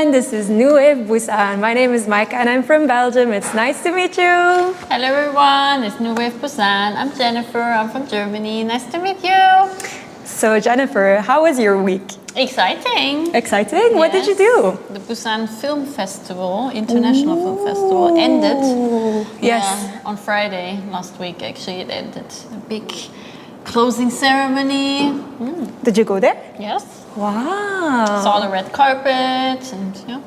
everyone, this is New Wave Busan. My name is Micah and I'm from Belgium. It's nice to meet you. Hello everyone, it's New Wave Busan. I'm Jennifer, I'm from Germany. Nice to meet you. So Jennifer, how was your week? Exciting. Exciting? Yes. What did you do? The Busan Film Festival, International Film Festival, ended. Yes. Yeah, on Friday last week actually it ended. A big closing ceremony. Did you go there? Yes. Wow. Saw the red carpet and yeah.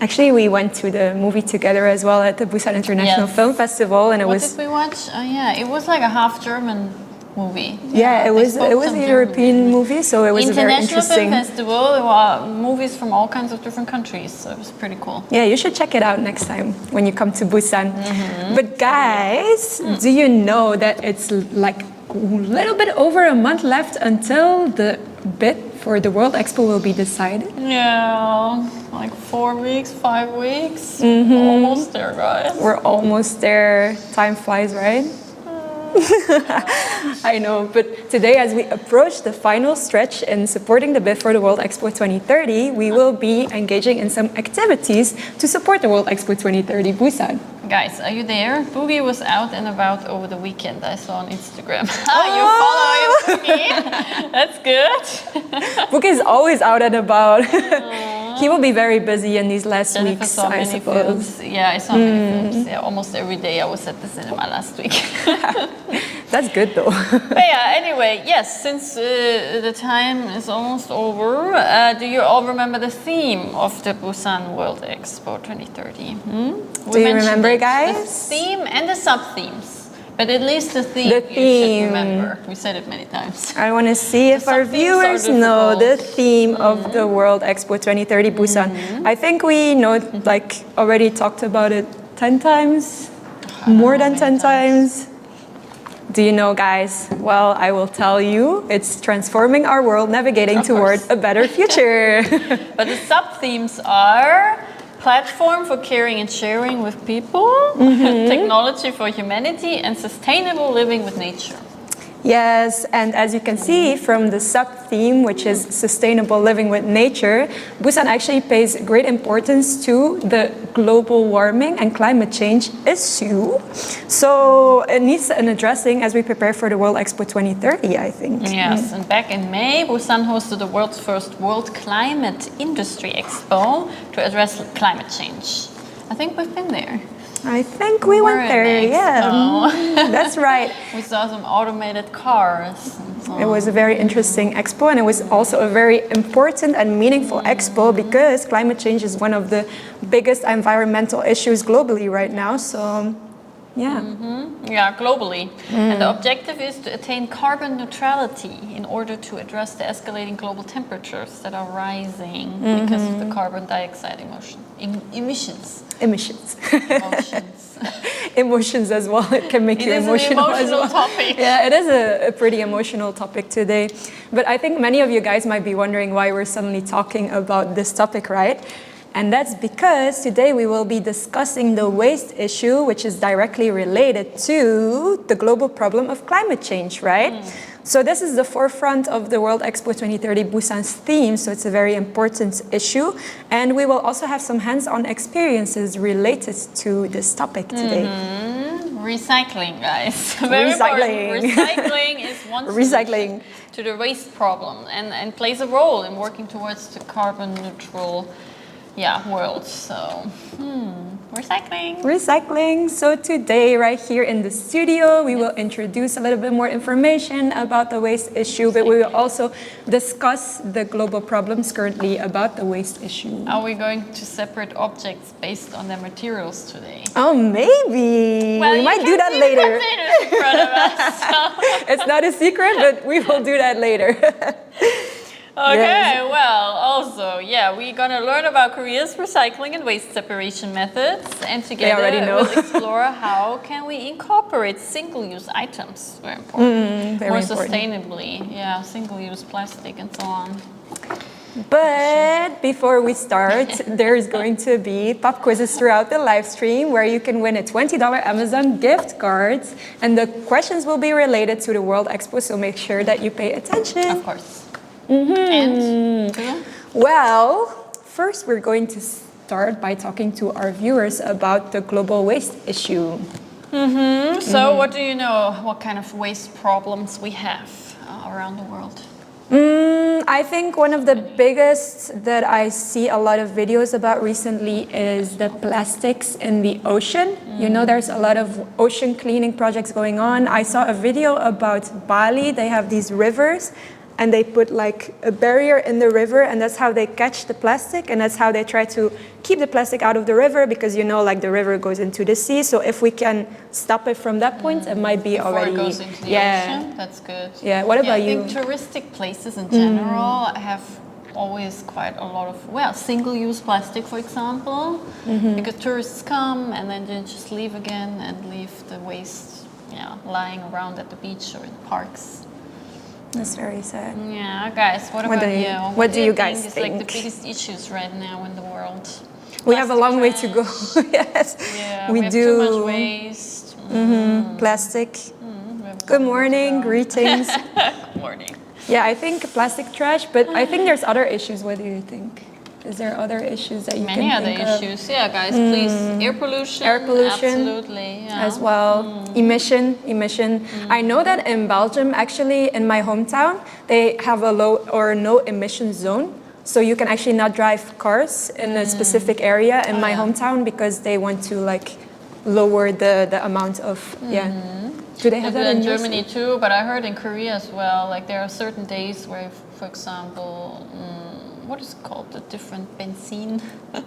Actually, we went to the movie together as well at the Busan International Film Festival, and What did we watch? Yeah, it was like a half German movie. Yeah, it was a European movie, so it was very interesting. International Film Festival. There were movies from all kinds of different countries, so it was pretty cool. Yeah, you should check it out next time when you come to Busan. But guys, do you know that it's like a little bit over a month left until the bid for the World Expo will be decided? Yeah, like 4 weeks, 5 weeks. Almost there, guys. We're almost there. Time flies, right? I know, but today as we approach the final stretch in supporting the bid for the World Expo 2030, we will be engaging in some activities to support the World Expo 2030 Busan. Guys, are you there? Boogie was out and about over the weekend, I saw on Instagram. You follow Boogie? That's good. Boogie is always out and about. He will be very busy in these last Jennifer weeks, saw I many suppose. Films. Yeah, I saw many films. Yeah, almost every day I was at the cinema last week. That's good though. But yeah, anyway, yes, since the time is almost over, do you all remember the theme of the Busan World Expo 2030? Do you remember, guys? The theme and the sub-themes. But at least the theme, you should remember. We said it many times. I want to see if our viewers know the theme of the World Expo 2030 Busan. I think we know, like, already talked about it 10 times, more than 10 times. Do you know, guys? Well, I will tell you, it's transforming our world, navigating toward a better future. But the sub-themes are platform for caring and sharing with people, technology for humanity, and sustainable living with nature. Yes, and as you can see from the sub-theme, which is sustainable living with nature, Busan actually pays great importance to the global warming and climate change issue. So it needs an addressing as we prepare for the World Expo 2030, I think. Yes, and back in May, Busan hosted the world's first World Climate Industry Expo to address climate change. I think we've been there. I think we went there, yeah. That's right. We saw some automated cars. And so It was a very interesting expo, and it was also a very important and meaningful expo because climate change is one of the biggest environmental issues globally right now. So, yeah. Yeah, globally. And the objective is to attain carbon neutrality in order to address the escalating global temperatures that are rising because of the carbon dioxide emissions. Emissions. Emotions. Emotions as well. It can make you emotional as well. It is an emotional topic. Yeah, it is a pretty emotional topic today. But I think many of you guys might be wondering why we're suddenly talking about this topic, right? And that's because today we will be discussing the waste issue, which is directly related to the global problem of climate change, right? So this is the forefront of the World Expo 2030 Busan's theme, so it's a very important issue. And we will also have some hands-on experiences related to this topic today. Recycling, guys. Very important. Recycling is one solution to the waste problem and plays a role in working towards the carbon neutral world. So, recycling. So today, right here in the studio, we will introduce a little bit more information about the waste issue, but we will also discuss the global problems currently about the waste issue. Are we going to separate objects based on their materials today? Oh, maybe. Well, we might do that later. In front of us, so. It's not a secret, but we will do that later. Okay, well, also, we're going to learn about Korea's recycling and waste separation methods, and together we'll explore how can we incorporate single-use items, very important, more sustainably, single-use plastic and so on. But before we start, there's going to be pop quizzes throughout the live stream where you can win a $20 Amazon gift card, and the questions will be related to the World Expo, so make sure that you pay attention. Of course. And? Well, first, we're going to start by talking to our viewers about the global waste issue. So what do you know? What kind of waste problems we have around the world? I think one of the biggest that I see a lot of videos about recently is the plastics in the ocean. You know, there's a lot of ocean cleaning projects going on. I saw a video about Bali. They have these rivers and they put like a barrier in the river, and that's how they catch the plastic, and that's how they try to keep the plastic out of the river, because you know, like the river goes into the sea. So if we can stop it from that point, it might be Before already. it goes into the ocean, that's good. Yeah. What about you? I think touristic places in general have always quite a lot of single-use plastic, for example, because tourists come and then they just leave again and leave the waste lying around at the beach or in the parks. That's very sad. Yeah, guys, what about you? What do you guys think? Is like the biggest issues right now in the world? We have a long way to go. Yes, yeah, we have do. Too much waste. Plastic. Good morning, greetings. Good morning. Yeah, I think plastic trash, but I think there's other issues. What do you think? Is there other issues that you Many can other think of? issues. Yeah, guys, please. Air pollution. Absolutely. Yeah. As well. Emission. I know that in Belgium, actually, in my hometown, they have a low or no emission zone. So you can actually not drive cars in a specific area in my hometown, because they want to like lower the amount of Do they have that in Germany too? But I heard in Korea as well. Like there are certain days where, for example, what is it called? The different benzene. The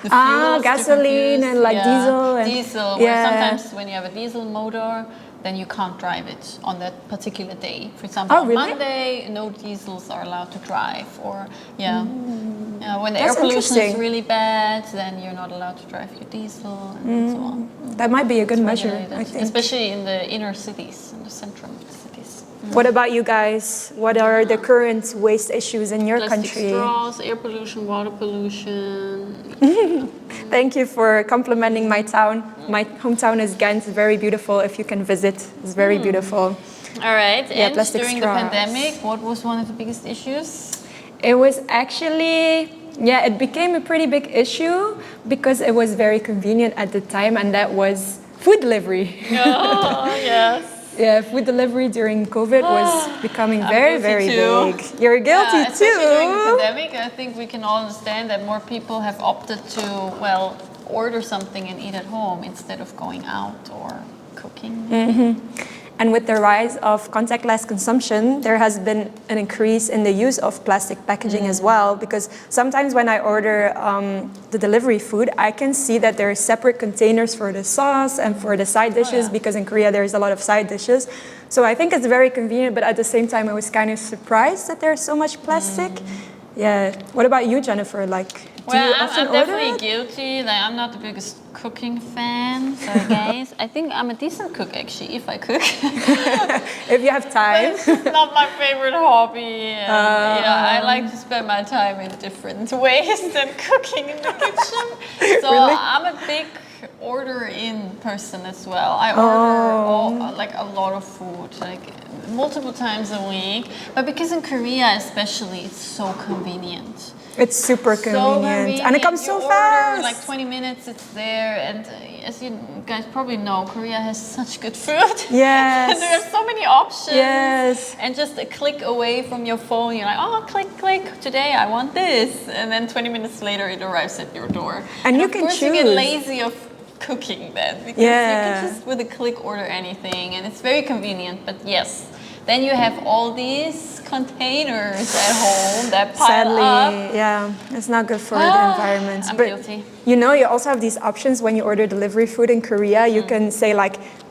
fuels, gasoline and like diesel. And, diesel. Where sometimes when you have a diesel motor, then you can't drive it on that particular day. For example, on Monday, no diesels are allowed to drive. Or when the air pollution is really bad, then you're not allowed to drive your diesel and so on. That might be a good measure, I think. Especially in the inner cities, in the central cities. What about you guys? What are the current waste issues in your country? Plastic straws, air pollution, water pollution. Thank you for complimenting my town. My hometown is Ghent. It's very beautiful. If you can visit, it's very beautiful. All right. Yeah, and straws. during the pandemic, what was one of the biggest issues? It was actually, it became a pretty big issue because it was very convenient at the time, and that was food delivery. Oh, yes. Yeah, food delivery during COVID was becoming very, very big. You're guilty too. During the pandemic, I think we can all understand that more people have opted to, order something and eat at home instead of going out or cooking. And with the rise of contactless consumption, there has been an increase in the use of plastic packaging as well, because sometimes when I order the delivery food, I can see that there are separate containers for the sauce and for the side dishes, because in Korea there's a lot of side dishes. So I think it's very convenient, but at the same time I was kind of surprised that there's so much plastic. Yeah. What about you, Jennifer? Do you often I'm definitely guilty. I'm not the biggest cooking fan, so guys, I think I'm a decent cook actually, if I cook. If you have time. But it's not my favorite hobby. And, I like to spend my time in different ways than cooking in the kitchen. So really? I'm a big order-in person as well. I order a lot of food, multiple times a week. But because in Korea especially, it's so convenient. It's super convenient. And it comes so fast. Like 20 minutes, it's there. And as you guys probably know, Korea has such good food. Yes. And there are so many options. Yes. And just a click away from your phone, you're like, click, today I want this. And then 20 minutes later, it arrives at your door. And you can choose. You get lazy of cooking then, because you can just with a click order anything. And it's very convenient, but yes. Then you have all these containers at home that pile up. Yeah, it's not good for the environment. I'm guilty. You know, you also have these options when you order delivery food in Korea. You can say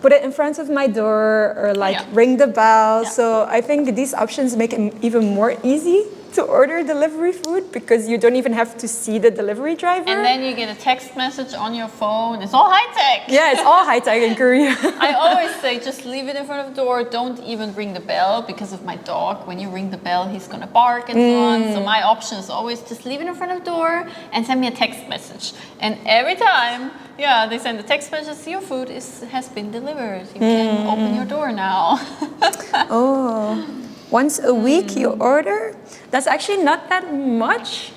put it in front of my door, or ring the bell. Yeah. So I think these options make it even more easy to order delivery food, because you don't even have to see the delivery driver. And then you get a text message on your phone. It's all high-tech. Yeah, it's all high-tech in Korea. I always say, just leave it in front of the door. Don't even ring the bell, because of my dog. When you ring the bell, he's going to bark and so on. So my option is always just leave it in front of the door and send me a text message. And every time, they send a text message, your food has been delivered. You can open your door now. Once a week you order? That's actually not that much.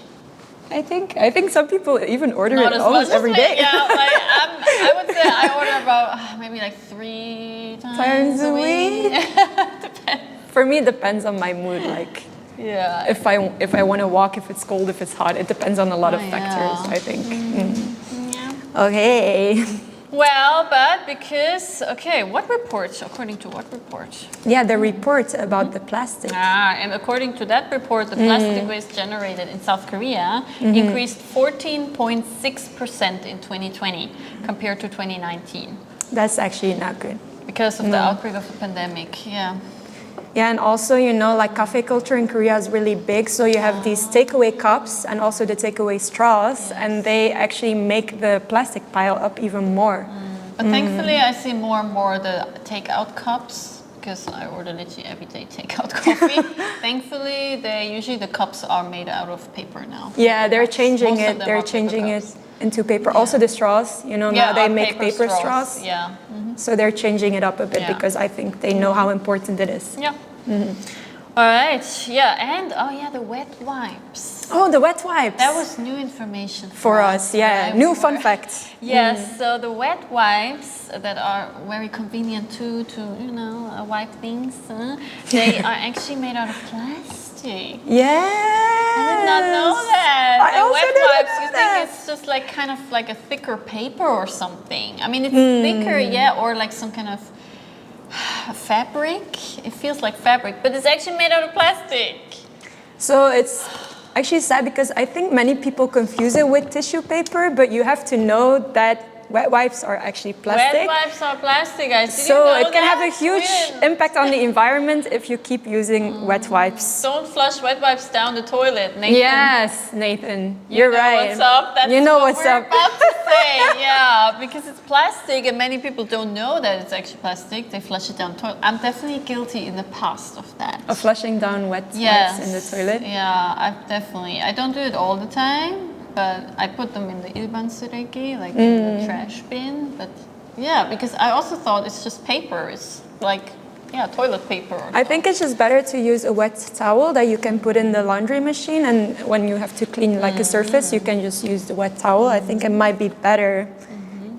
I think some people even order Not it as almost much every as me. day. Yeah, like I would say I order about maybe like 3 times a week. Depends. For me, it depends on my mood. Like, yeah, if I want to walk, if it's cold, if it's hot, it depends on a lot of factors. I think. Yeah. Okay. Well, but because what report? According to what report? Yeah, the report about the plastic. And according to that report, the plastic waste generated in South Korea increased 14.6% in 2020 compared to 2019. That's actually not good. Because of the outbreak of the pandemic, yeah. Yeah, and also, like cafe culture in Korea is really big. So you have these takeaway cups and also the takeaway straws, and they actually make the plastic pile up even more. But thankfully, I see more and more the takeout cups, because I order literally every day takeout coffee. Thankfully, usually the cups are made out of paper now. Yeah, they're changing Most of it. them They're are paper changing it cups. into paper. Also the straws, now they make paper straws. Yeah. So they're changing it up a bit because I think they know how important it is. Yeah. All right. Yeah. And the wet wipes. Oh, the wet wipes. That was new information for us. Yeah, right? new fun facts. Yes. So the wet wipes that are very convenient to wipe things. They are actually made out of plastic. Yeah. I did not know that. I also wet didn't wipes, know you that. think it's just like kind of like a thicker paper or something. I mean, it's thicker, or like some kind of fabric. It feels like fabric, but it's actually made out of plastic. So it's actually sad because I think many people confuse it with tissue paper, but you have to know that wet wipes are actually plastic. Wet wipes are plastic, guys. Did So you know it can that? have a huge impact on the environment if you keep using wet wipes. Don't flush wet wipes down the toilet, Nathan. Yes, Nathan, you're right. What's up? That's you know what what's we're up. about to say. Yeah, because it's plastic, and many people don't know that it's actually plastic. They flush it down the toilet. I'm definitely guilty in the past of that. Of flushing down wet wipes in the toilet. Yeah, I don't do it all the time. But I put them in the ilban 쓰레기, like in the trash bin. But yeah, because I also thought it's just paper. It's like, toilet paper. I think it's just better to use a wet towel that you can put in the laundry machine, and when you have to clean like a surface, you can just use the wet towel. I think it might be better.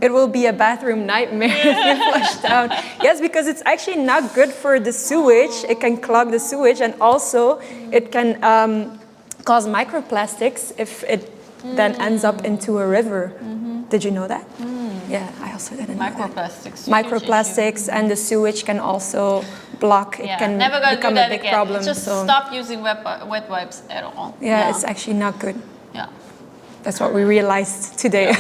It will be a bathroom nightmare if you flush down. Yes, because it's actually not good for the sewage. It can clog the sewage, and also it can cause microplastics if it then ends up into a river. Did you know that? Yeah, I also didn't know that. Microplastics and the sewage can also block. It can become a big problem. Just stop using wet wipes at all. Yeah, it's actually not good. Yeah. That's what we realized today.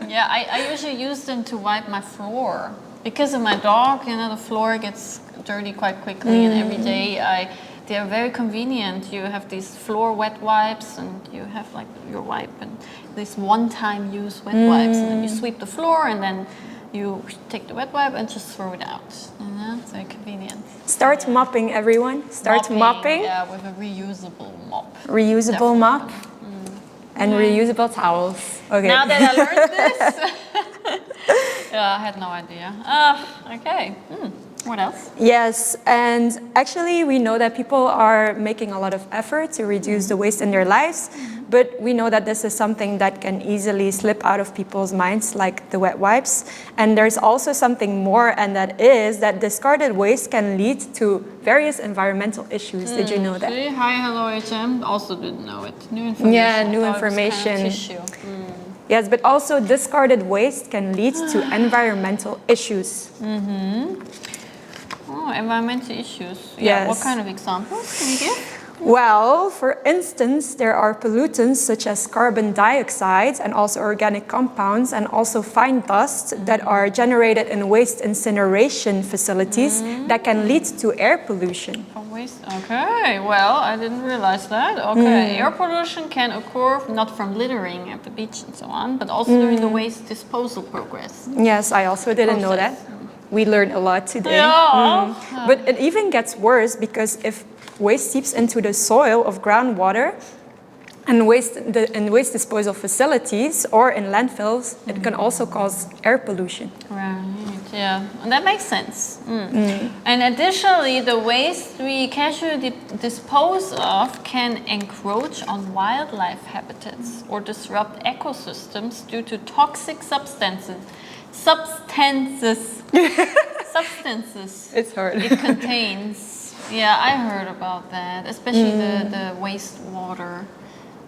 Yeah, I usually use them to wipe my floor. Because of my dog, the floor gets dirty quite quickly, and every day they are very convenient. You have these floor wet wipes, and you have like your wipe and this one-time use wet wipes, and then you sweep the floor, and then you take the wet wipe and just throw it out. It's very convenient. Start mopping, everyone. Start mopping. Yeah, with a reusable mop. Reusable mop. And reusable towels. Okay. Now that I learned this, I had no idea. Okay. What else? Yes, and actually we know that people are making a lot of effort to reduce the waste in their lives, but we know that this is something that can easily slip out of people's minds, like the wet wipes. And there's also something more, and that is that discarded waste can lead to various environmental issues. Did you know that? Hi, hello, HM. Also didn't know it. New information. Yeah, new information. Yes, but also discarded waste can lead to environmental issues. Oh, environmental issues. Yes. Yeah, what kind of examples can you give? Well, for instance, there are pollutants such as carbon dioxide and also organic compounds and also fine dust that are generated in waste incineration facilities that can lead to air pollution. From waste? Okay, well, I didn't realize that. Okay, air pollution can occur not from littering at the beach and so on, but also during the waste disposal progress. Yes, I also didn't know that. We learned a lot today. Yeah. But it even gets worse because if waste seeps into the soil of groundwater and in waste disposal facilities or in landfills, it can also cause air pollution. Right, yeah, and that makes sense. And And additionally, the waste we casually dispose of can encroach on wildlife habitats or disrupt ecosystems due to toxic substances. It's hard. It contains. Yeah, I heard about that, especially the wastewater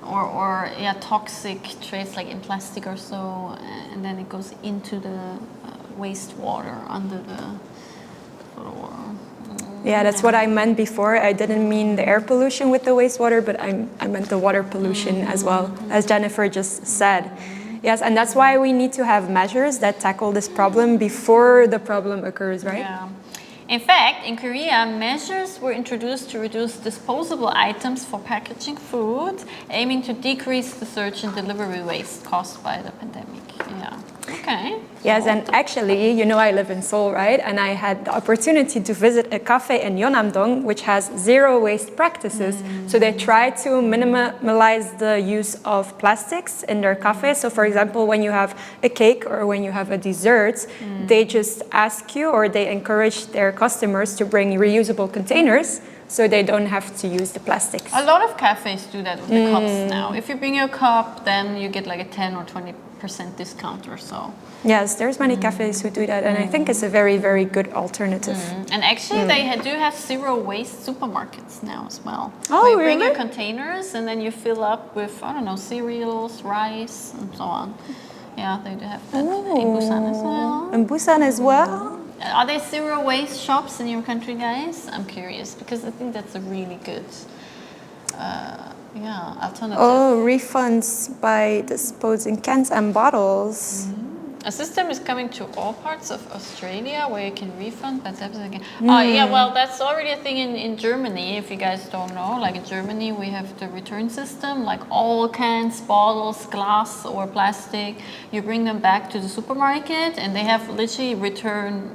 or toxic trace like in plastic or so, and then it goes into the wastewater under the floor. Yeah, that's what I meant before. I didn't mean the air pollution with the wastewater, but I meant the water pollution as well, as Jennifer just said. Yes, and that's why we need to have measures that tackle this problem before the problem occurs, right? Yeah. In fact, in Korea, measures were introduced to reduce disposable items for packaging food, aiming to decrease the surge in delivery waste caused by the pandemic. Yeah. Okay. Yes, and actually, you know, I live in Seoul, right? And I had the opportunity to visit a cafe in Yeonnam-dong, which has zero waste practices. So they try to minimize the use of plastics in their cafe. So for example, when you have a cake or when you have a dessert, they just ask you or they encourage their customers to bring reusable containers so they don't have to use the plastics. A lot of cafes do that with the cups now. If you bring your cup, then you get like a 10 or 20% discount or so. Yes, there's many cafes who do that, and I think it's a very, very good alternative. And actually, they do have zero waste supermarkets now as well. Oh, where you really? bring your containers and then you fill up with, I don't know, cereals, rice, and so on. Yeah, they do have that in Busan as well. In Busan as well? Are there zero waste shops in your country, guys? I'm curious because I think that's a really good alternative. Oh, refunds by disposing cans and bottles. A system is coming to all parts of Australia where you can refund by tapping. Yeah, well, that's already a thing in Germany, if you guys don't know. Like in Germany, we have the return system, like all cans, bottles, glass or plastic. You bring them back to the supermarket and they have literally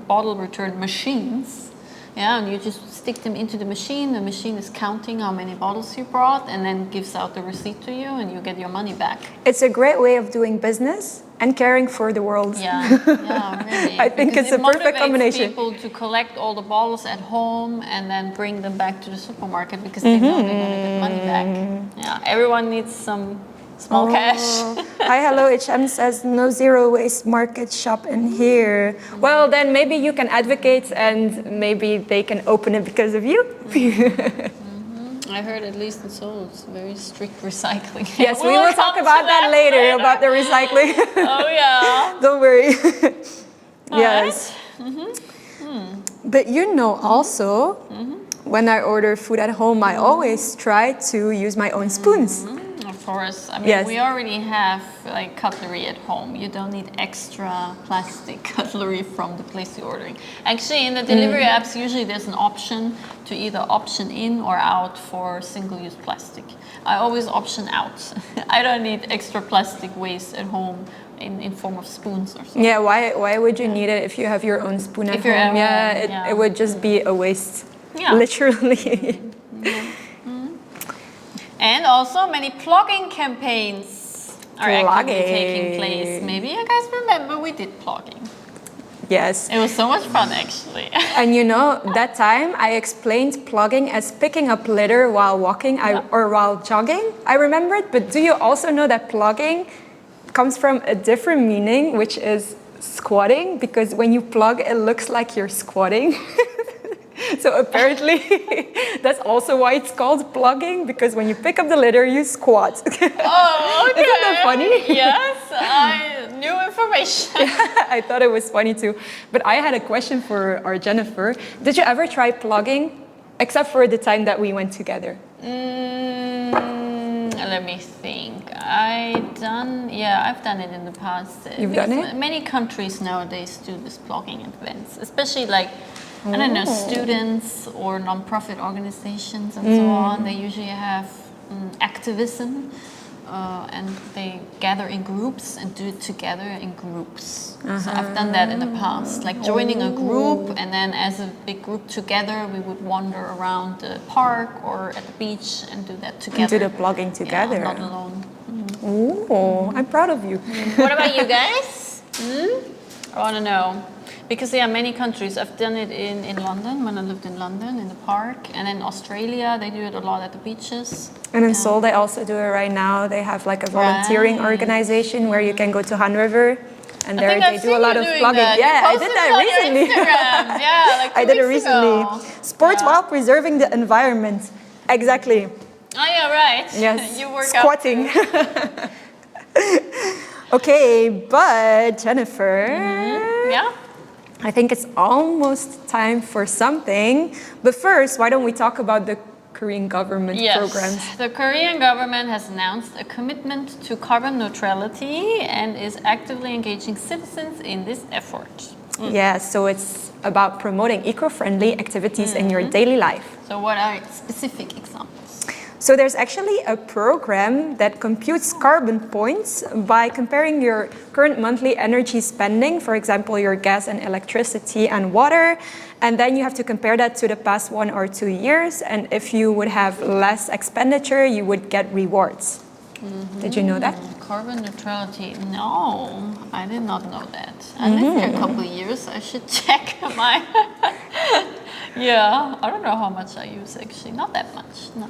bottle return machines. Yeah, and you just stick them into the machine. The machine is counting how many bottles you brought and then gives out the receipt to you and you get your money back. It's a great way of doing business and caring for the world. Yeah, really. I think it's a perfect combination. It motivates people to collect all the bottles at home and then bring them back to the supermarket because they know they're going to get money back. Yeah, everyone needs some small cash. Hi, hello, HM says no zero waste market shop in here. Well, then maybe you can advocate and maybe they can open it because of you. I heard at least in Seoul it's very strict recycling. Yes, we will talk about that later, about the recycling. Oh yeah. Don't worry. Yes. Right. But you know also, when I order food at home, I always try to use my own spoons. Of course. I mean, we already have like cutlery at home. You don't need extra plastic cutlery from the place you're ordering. Actually, in the delivery apps, usually there's an option to either option in or out for single-use plastic. I always option out. I don't need extra plastic waste at home in form of spoons or something. Yeah, why would you need it if you have your own spoon at home? It would just be a waste, literally. And also many plugging campaigns are actively taking place. Maybe you guys remember we did plugging. Yes. It was so much fun actually. And you know, that time I explained plugging as picking up litter while walking or while jogging. I remembered, but do you also know that plugging comes from a different meaning, which is squatting? Because when you plug, it looks like you're squatting. So apparently, that's also why it's called plugging, because when you pick up the litter, you squat. Oh, okay. Isn't that funny? Yes, new information. I thought it was funny too. But I had a question for our Jennifer. Did you ever try plugging, except for the time that we went together? Let me think. I've done it in the past. You've done it? Many countries nowadays do this plugging events, especially like, I don't know, students or non-profit organizations and so on. They usually have activism and they gather in groups and do it together in groups. So I've done that in the past, like joining a group and then as a big group together, we would wander around the park or at the beach and do that together. And do the plugging together. Yeah, not alone. Ooh, I'm proud of you. What about you guys? I want to know. Because there are many countries. I've done it in London, when I lived in London, in the park. And in Australia, they do it a lot at the beaches. And in Seoul, they also do it right now. They have like a volunteering organization where you can go to Han River. And there they do a lot of vlogging. Yeah, I did that recently. Yeah, like I did it recently. Sports while preserving the environment. Exactly. Oh, yeah, right. Yes. You work squatting. Okay, but Jennifer. Yeah? I think it's almost time for something. But first, why don't we talk about the Korean government programs? The Korean government has announced a commitment to carbon neutrality and is actively engaging citizens in this effort. Yeah, so it's about promoting eco-friendly activities in your daily life. So what are specific examples? So there's actually a program that computes carbon points by comparing your current monthly energy spending, for example, your gas and electricity and water, and then you have to compare that to the past 1 or 2 years, and if you would have less expenditure, you would get rewards. Did you know that? Carbon neutrality. No, I did not know that. I lived here a couple of years. I should check my... Yeah, I don't know how much I use actually. Not that much, no.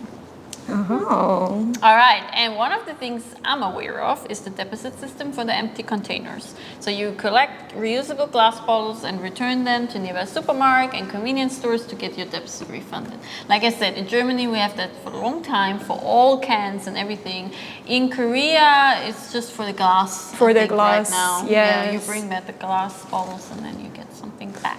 Oh. All right, and one of the things I'm aware of is the deposit system for the empty containers. So you collect reusable glass bottles and return them to nearby supermarket and convenience stores to get your deposit refunded. Like I said, in Germany we have that for a long time for all cans and everything. In Korea, it's just for the glass. For the glass, right now. yes. Yeah, you bring back the glass bottles and then you get something back.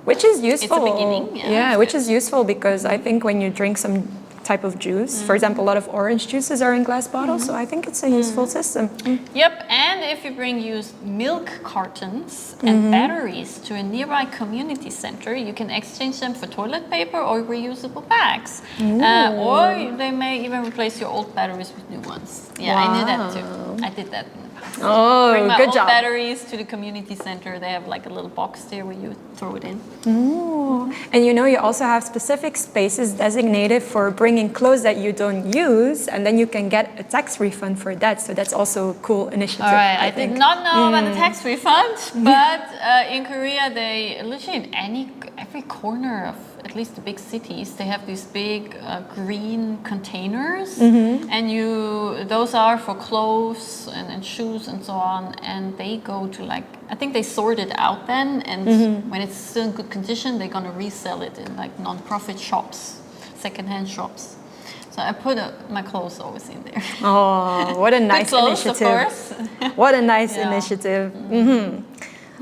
Which is useful. It's a beginning. Yeah, which is useful because I think when you drink some type of juice, for example, a lot of orange juices are in glass bottles, so I think it's a useful system. Yep, and if you bring used milk cartons and batteries to a nearby community center, you can exchange them for toilet paper or reusable bags. Or they may even replace your old batteries with new ones. Yeah, I knew that too. I did that in the past. Oh, bring my good old job. batteries to the community center. They have like a little box there where you throw it in. Ooh. And you know, you also have specific spaces designated for bringing clothes that you don't use, and then you can get a tax refund for that. So that's also a cool initiative. All right, I think. did not know about the tax refund, but in Korea, they literally in every corner of at least the big cities, they have these big green containers, and those are for clothes and shoes and so on, and they go to like, I think they sort it out then, and when it's still in good condition, they're gonna resell it in like non-profit shops, secondhand shops. So I put my clothes always in there. Oh, what a nice clothes, initiative. Of course. What a nice initiative.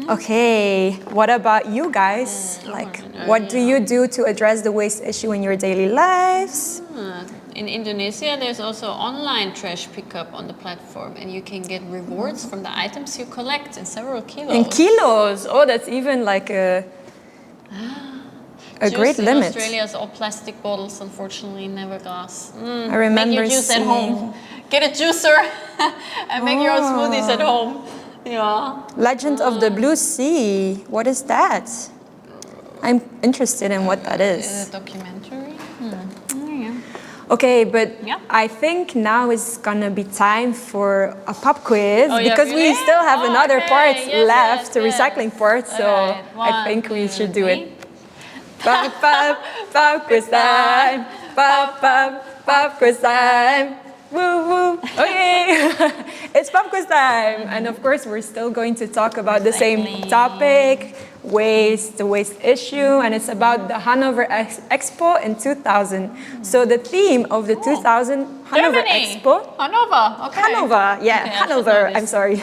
Okay, what about you guys? Like, what do you do to address the waste issue in your daily lives? In Indonesia, there's also online trash pickup on the platform, and you can get rewards from the items you collect in several kilos. In kilos? Oh, that's even like a great limit. In Australia, it's all plastic bottles, unfortunately, never glass. I remember Make your juice at home. Get a juicer and make your own smoothies at home. Yeah. Legend of the Blue Sea. What is that? I'm interested in what that is. Is it a documentary? Okay, but I think now is gonna be time for a pop quiz because we still have another part left, the recycling part. So I think we should do it. Pop quiz time. Pop quiz time. Woo woo. Okay, it's pop quiz time, and of course we're still going to talk about the same topic, waste, the waste issue, and it's about the Hanover Expo in 2000. So the theme of the 2000 Hanover Expo. Hanover. Okay. Hanover. Yeah, okay, Hanover. I'm sorry.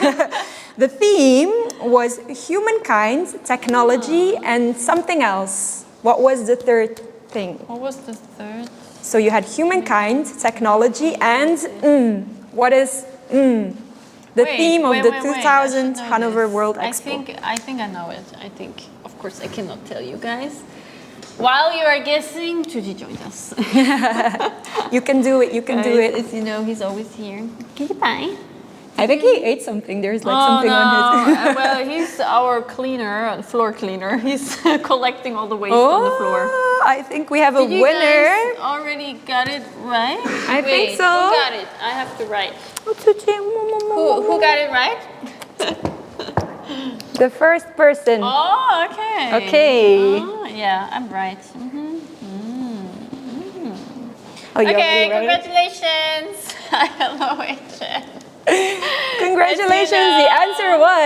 The theme was humankind, technology, and something else. What was the third thing? What was the third? So you had humankind, technology, and what is the theme of the 2000 Hanover World Expo? I think I know it. I think, of course, I cannot tell you guys. While you are guessing, Juji joined us. You can do it. You can do it. As you know, he's always here. Okay, bye. I think he ate something. There's like something on his. Well, he's our cleaner, floor cleaner. He's collecting all the waste on the floor. I think we have a winner. You guys already got it right? I think so. Who got it? I have to write. Who got it right? The first person. Oh, okay. Okay. Oh, yeah, I'm right. Oh, you're Okay, already ready? congratulations. Hello, HN. Congratulations. As you know, The answer was...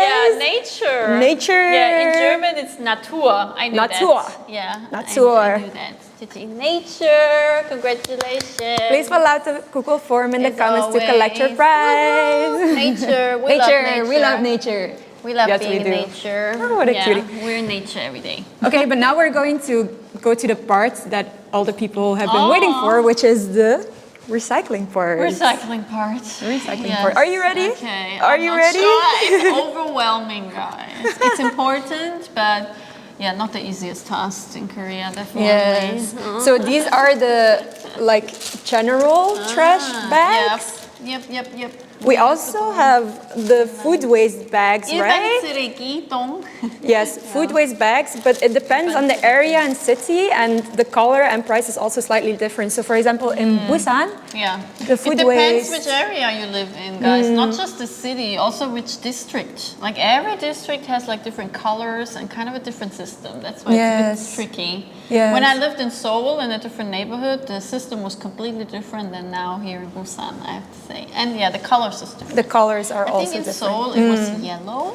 Yeah, nature. Nature. Yeah, in German it's Natur. I knew Natur. that. Yeah, Natur. I knew that. It's in nature. Congratulations. Please fill out the Google form in the As comments to collect your always. prize. Woohoo. Nature. We love nature. We love nature. We love Yes, being we do. in nature. Oh, what a yeah, cutie. we're in nature every day. Okay, but now we're going to go to the part that all the people have been waiting for, which is the recycling part. Recycling part. Recycling part. Are you ready? Okay. Are I'm you not ready? Sure. It's overwhelming, guys. It's important, but yeah, not the easiest task in Korea, definitely. Yes. So these are the like general trash bags. Yep. We also have the food waste bags, right? 일반 쓰레기통. Yes, food waste bags, but it depends on the area and city, and the color and price is also slightly different. So for example, in Busan, Yeah. the food it depends waste... which area you live in, guys. Not just the city, also which district. Like every district has like different colors and kind of a different system. That's why it's a bit tricky. Yes. When I lived in Seoul in a different neighborhood, the system was completely different than now here in Busan, I have to say. And yeah, the color system. The colors are I also think in different. Seoul it was yellow.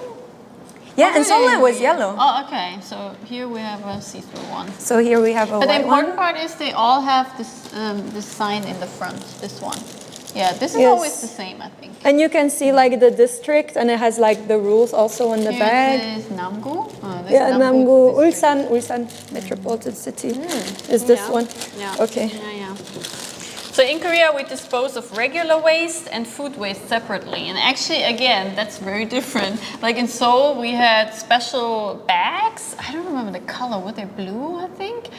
Yeah, in Seoul it was yellow. Oh, okay. So here we have a see-through one. So here we have a But the white important one. part is they all have this sign in the front, this one. Yeah, this is Yes. always the same, I think. And you can see like the district, and it has like the rules also on the Here bag. it is Namgu. This Yeah, Namgu, district. Ulsan Metropolitan City is this one. Yeah. Okay. Yeah. So in Korea, we dispose of regular waste and food waste separately. And actually, again, that's very different. Like in Seoul, we had special bags. I don't remember the color. Were they blue, I think?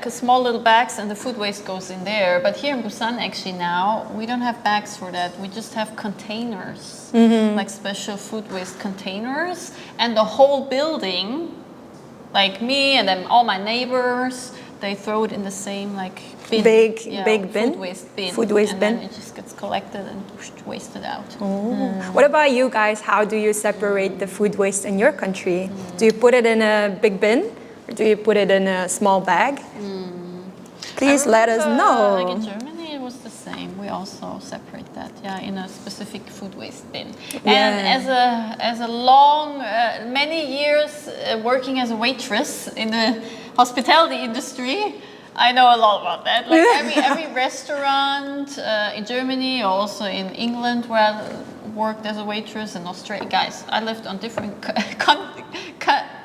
Small little bags, and the food waste goes in there. But here in Busan, actually now, we don't have bags for that. We just have containers, like special food waste containers. And the whole building, like me and then all my neighbors, they throw it in the same like bin. Big bin? Food waste bin. Food waste bin. And then it just gets collected and wasted out. What about you guys? How do you separate the food waste in your country? Do you put it in a big bin, or do you put it in a small bag? Please let us know. Like in Germany, it was the same. We also separate that, in a specific food waste bin. And as a long, many years working as a waitress in the hospitality industry, I know a lot about that. Like every restaurant in Germany, or also in England, where I worked as a waitress, in Australia. Guys, I lived on different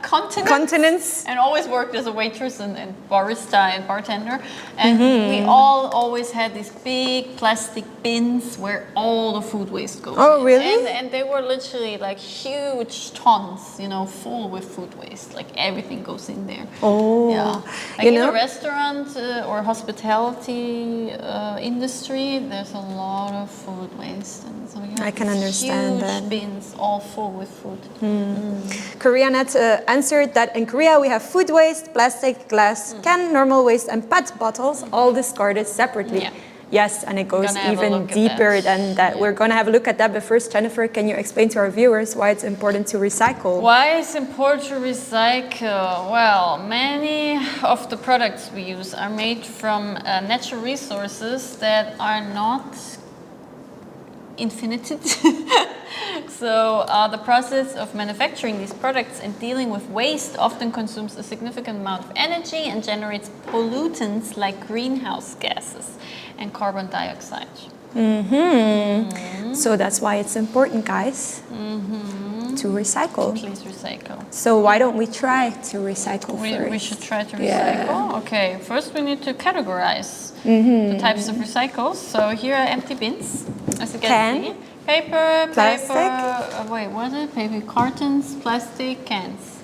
continents and always worked as a waitress and barista and bartender. And we all always had these big plastic bins where all the food waste goes. Oh, in. really? And they were literally like huge tons, full with food waste. Like everything goes in there. Oh, yeah. Like in a restaurant or hospitality industry, there's a lot of food waste. And so I can understand that. Huge bins all full with food. Koreanet answered that in Korea we have food waste, plastic, glass, can, normal waste, and PET bottles all discarded separately. Yeah. Yes, and it goes even deeper than that. Yeah. We're going to have a look at that, but first, Jennifer, can you explain to our viewers why it's important to recycle? Why it's important to recycle? Well, many of the products we use are made from natural resources that are not infinited. So the process of manufacturing these products and dealing with waste often consumes a significant amount of energy and generates pollutants like greenhouse gases and carbon dioxide. So that's why it's important, guys, to recycle. Please recycle. So why don't we try to recycle first? We should try to recycle. Okay, first we need to categorize the types of recycles. So here are empty bins, as you can see. Paper, plastic. What is it? Paper cartons, plastic, cans.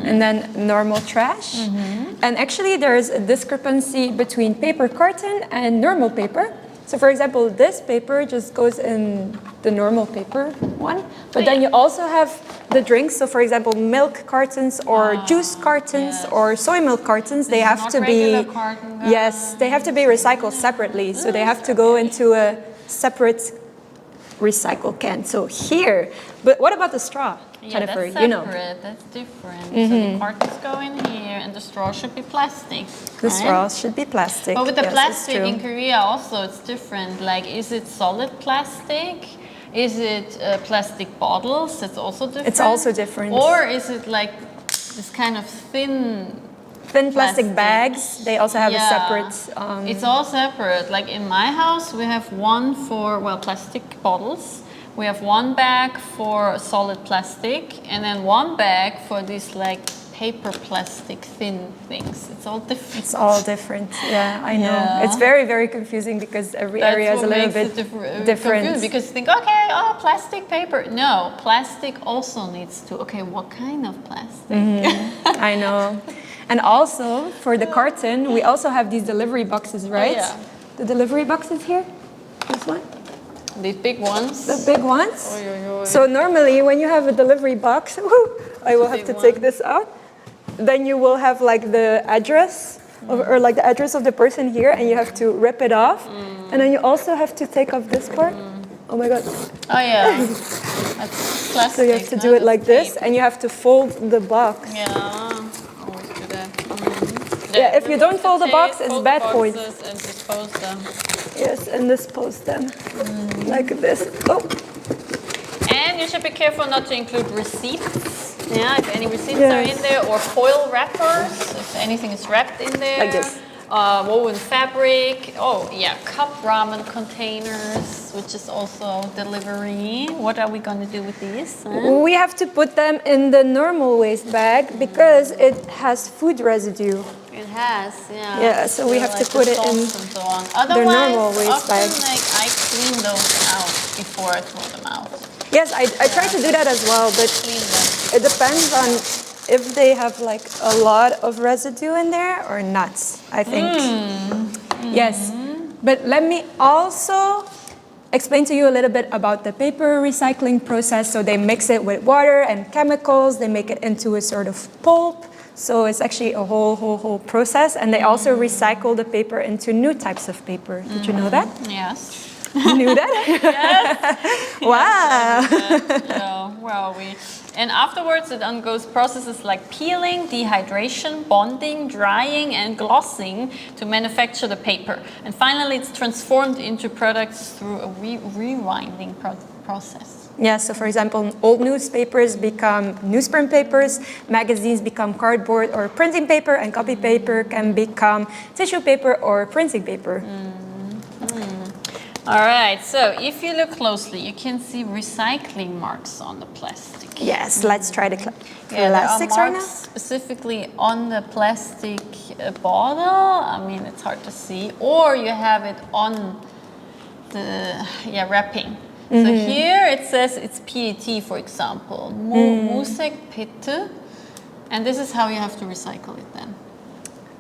And then normal trash. And actually there's a discrepancy between paper carton and normal paper. So for example, this paper just goes in the normal paper one, but then you also have the drinks. So for example, milk cartons or juice cartons or soy milk cartons, they have to be, they have to be recycled separately. So they have to go into a separate recycle can. So here, but what about the straw, Jennifer? That's separate. That's different. So the cartons go in here, and the straw should be plastic. The straw should be plastic. But with the plastic in Korea, also it's different. Like, is it solid plastic? Is it plastic bottles? That's also different. It's also different. Or is it like this kind of thin plastic bags? They also have a separate. It's all separate. Like in my house, we have one for plastic bottles. We have one bag for solid plastic, and then one bag for these like paper plastic thin things. It's all different. It's all different. Yeah, I know. Yeah. It's very, very confusing because every area is a little bit different. Because you think, okay, plastic, paper. No, plastic also needs to. Okay, what kind of plastic? I know. And also for the carton, we also have these delivery boxes, right? Oh, yeah. The delivery boxes here. This one. These big ones. The big ones. So normally when you have a delivery box, I will have to take this out. Then you will have like the address or like the address of the person here, and you have to rip it off. And then you also have to take off this part. Oh my God. Oh yeah. That's plastic. So you have to do it like this, and you have to fold the box. Yeah. Always do that. Yeah, if you don't fold the box, it's bad for you. And dispose them. Yes, and dispose them like this. Oh. And you should be careful not to include receipts. Yeah, if any receipts are in there, or foil wrappers, if anything is wrapped in there. Like this. Woven fabric. Oh, yeah, cup ramen containers, which is also delivery. What are we going to do with these? We have to put them in the normal waste bag because it has food residue. It has, yeah. Yeah, so we have to put it in and so on. the normal waste bag. Like, I clean those out before I throw them out. Yes, I try to do that as well, but it depends on if they have like a lot of residue in there or not, I think. Yes, but let me also explain to you a little bit about the paper recycling process. So they mix it with water and chemicals, they make it into a sort of pulp. So it's actually a whole process, and they also recycle the paper into new types of paper. Did you know that? Yes. You knew that? Yes. Wow. Yeah, well, and afterwards it undergoes processes like peeling, dehydration, bonding, drying, and glossing to manufacture the paper. And finally, it's transformed into products through a rewinding process. Yeah, so for example, old newspapers become newsprint papers, magazines become cardboard or printing paper, and copy paper can become tissue paper or printing paper. All right, so if you look closely, you can see recycling marks on the plastic. Yes, let's try the plastics right now. Specifically on the plastic bottle. I mean, it's hard to see. Or you have it on the wrapping. So here it says it's PET, for example, Musek Pitte, and this is how you have to recycle it then.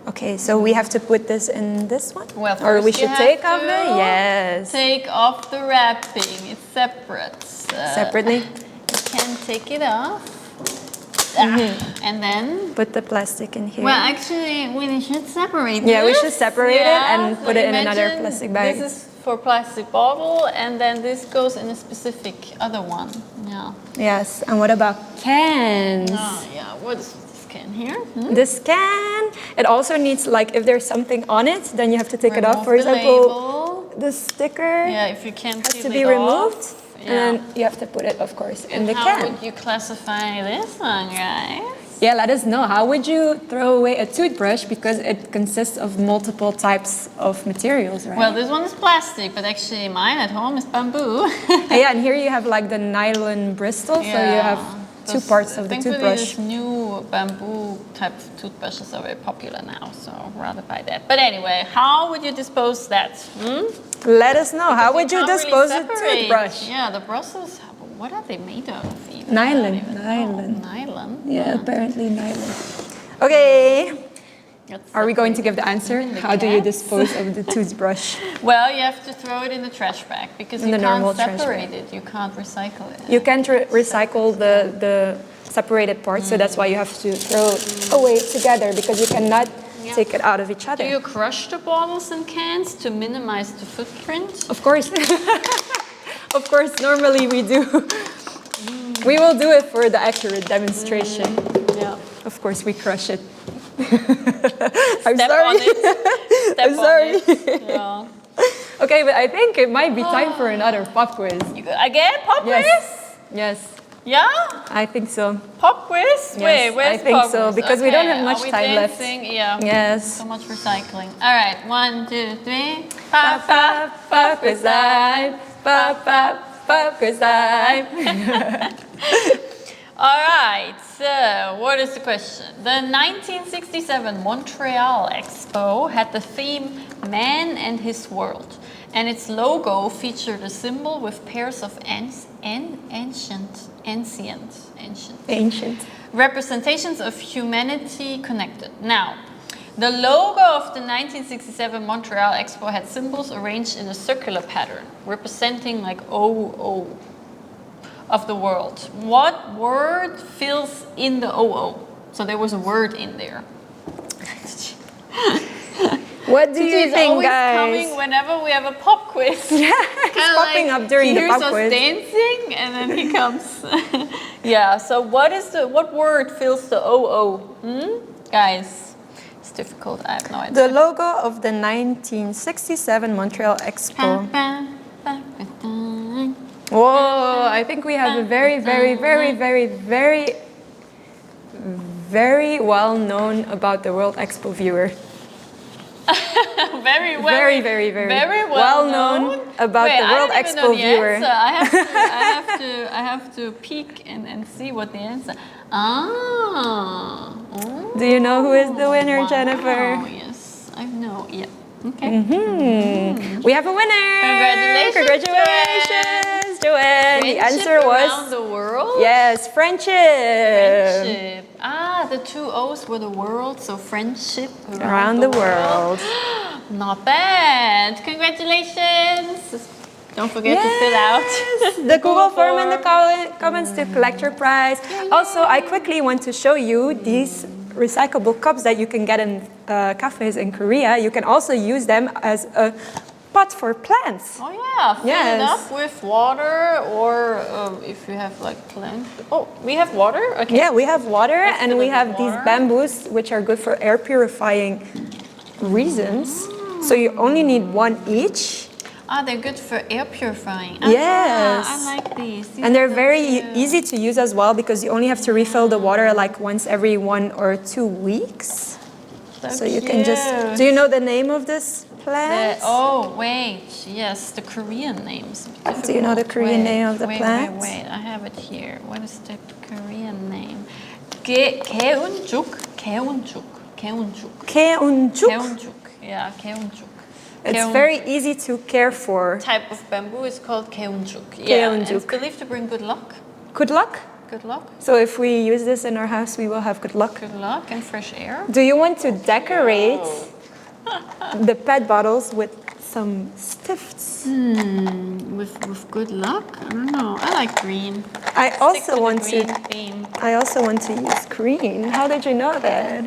Okay, so we have to put this in this one? Well, first or we should take off it? Yes. Take off the wrapping. It's separate. Separately? You can take it off. And then put the plastic in here. Well, actually, we should separate Yeah, we should separate it and put it in another plastic bag. This is for plastic bottle, and then this goes in a specific other one. Yeah. Yes, and what about cans? Oh, yeah, what is this can here? This can, it also needs, like, if there's something on it, then you have to take it off. For example, the sticker if you can't has to be removed, and then you have to put it, of course, in the can. How would you classify this one, guys? Yeah, let us know. How would you throw away a toothbrush because it consists of multiple types of materials, right? Well, this one is plastic, but actually mine at home is bamboo. Yeah, and here you have like the nylon bristle, so you have two parts of the toothbrush. These new bamboo type of toothbrushes are very popular now, so rather buy that. But anyway, how would you dispose that? Let us know. How would you dispose a toothbrush? Yeah, the brushes. What are they made of? Even? Nylon. Yeah, apparently nylon. Okay. Are we going to give the answer? How do you dispose of the toothbrush? Well, you have to throw it in the trash bag because you can't separate it. You can't recycle it. You can't recycle the separated parts, so that's why you have to throw it away together because you cannot take it out of each other. Do you crush the bottles and cans to minimize the footprint? Of course. Of course, normally we do. We will do it for the accurate demonstration. Yeah. Of course, we crush it. I'm sorry. I'm sorry. Yeah. Okay, but I think it might be time for another pop quiz. Again, pop quiz? Yes. Yeah? I think so. Pop quiz? Yes, Wait, where's I think pop so, quiz? because we don't have much time left. Yeah. Yes. So much recycling. All right, 1, 2, 3. Pop, pop, pop quiz time. Pop, pop, pop quiz time. All right, so what is the question? The 1967 Montreal Expo had the theme Man and His World, and its logo featured a symbol with pairs of ancient representations of humanity connected. Now, the logo of the 1967 Montreal Expo had symbols arranged in a circular pattern, representing like OO of the world. What word fills in the OO? So there was a word in there. What do you think, always guys? Coming whenever we have a pop quiz. Yeah, he's popping up during the pop quiz. He hears us dancing, and then he comes. Yeah. So what word fills the OO? Guys, it's difficult. I have no idea. The logo of the 1967 Montreal Expo. Whoa! I think we have a very, very, very, very, very, very well known about the World Expo viewer. Very well known about the World Expo viewer. I have to peek and see what the answer. Do you know who is the winner, Jennifer? Oh yes, I know. Yeah. Okay. We have a winner. Congratulations, Joanne. The answer was around the world. Yes, friendship. Ah, the two O's were the world, so friendship around the world. Not bad. Congratulations. Don't forget to fill out the Google form in the comments to collect your prize. Also, I quickly want to show you these recyclable cups that you can get in cafes in Korea. You can also use them as a pot for plants. Oh yeah, fill it up with water, or if you have like plants. Oh, we have water? Okay. Yeah, we have water, and we have these bamboos, which are good for air purifying reasons. So you only need one each. Ah, they're good for air purifying. Yes. I like these. And they're very easy to use as well, because you only have to refill the water like once every 1 or 2 weeks. So you can just... Do you know the name of this plant? Oh, wait. Yes, the Korean names. Do you know the Korean name of the plant? Wait. I have it here. What is the Korean name? Keunjuk. Yeah, keunjuk. It's very easy to care for. Type of bamboo is called keunjuk. Yeah, and it's believed to bring good luck. Good luck? Good luck. So if we use this in our house, we will have good luck. Good luck and fresh air. Do you want to decorate the PET bottles with some stifts? With good luck? I don't know. I like green. I also want to use green. How did you know that?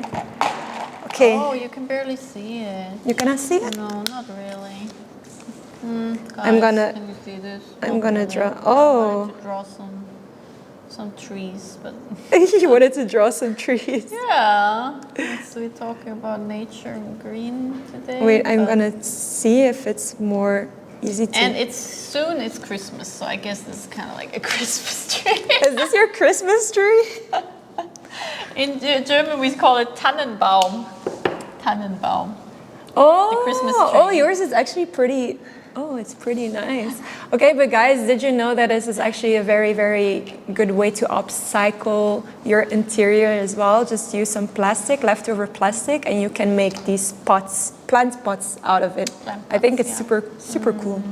Okay. Oh, you can barely see it. You cannot see it? No, not really. Guys, can you see this? I'm gonna draw. I wanted to draw some trees, but you wanted to draw some trees. Yeah. We're talking about nature and green today. Wait, I'm gonna see if it's more easy to. And it's Christmas, so I guess this is kind of like a Christmas tree. Is this your Christmas tree? In German, we call it Tannenbaum. Tannenbaum. Oh, the Christmas tree. Oh, yours is actually pretty. Oh, it's pretty nice. Okay, but guys, did you know that this is actually a very, very good way to upcycle your interior as well? Just use some plastic, leftover plastic, and you can make these pots, plant pots out of it. I think it's super cool.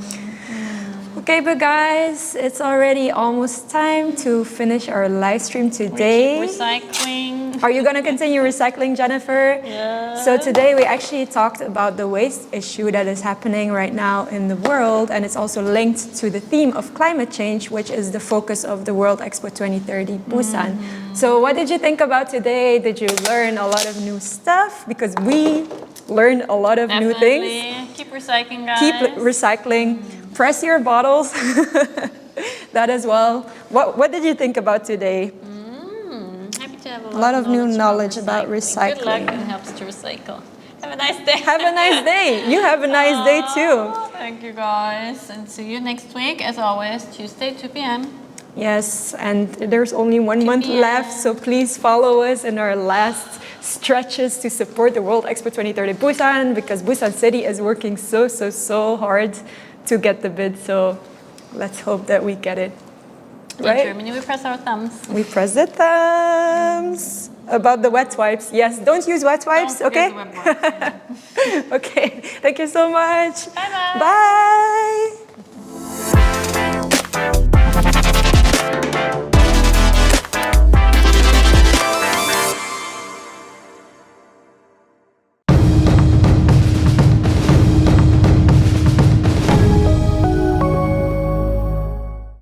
Okay, but guys, it's already almost time to finish our live stream today. Recycling. Are you going to continue recycling, Jennifer? Yeah. So today we actually talked about the waste issue that is happening right now in the world, and it's also linked to the theme of climate change, which is the focus of the World Expo 2030 Busan. So what did you think about today? Did you learn a lot of new stuff? Because we learned a lot of new things. Keep recycling, guys. Keep recycling. Press your bottles. That as well. What did you think about today? Happy to have A lot of new knowledge about recycling. Good luck and helps to recycle. Have a nice day. Have a nice day. You have a nice day too. Thank you guys. And see you next week. As always, Tuesday, 2 p.m. Yes, and there's only 1 month left, so please follow us in our last stretches to support the World Expo 2030 Busan, because Busan City is working so hard to get the bid. So let's hope that we get it. Right? In Germany, we press our thumbs. We press the thumbs. About the wet wipes. Yes, don't use wet wipes, okay? The web wipes, yeah. Okay, thank you so much. Bye-bye. Bye.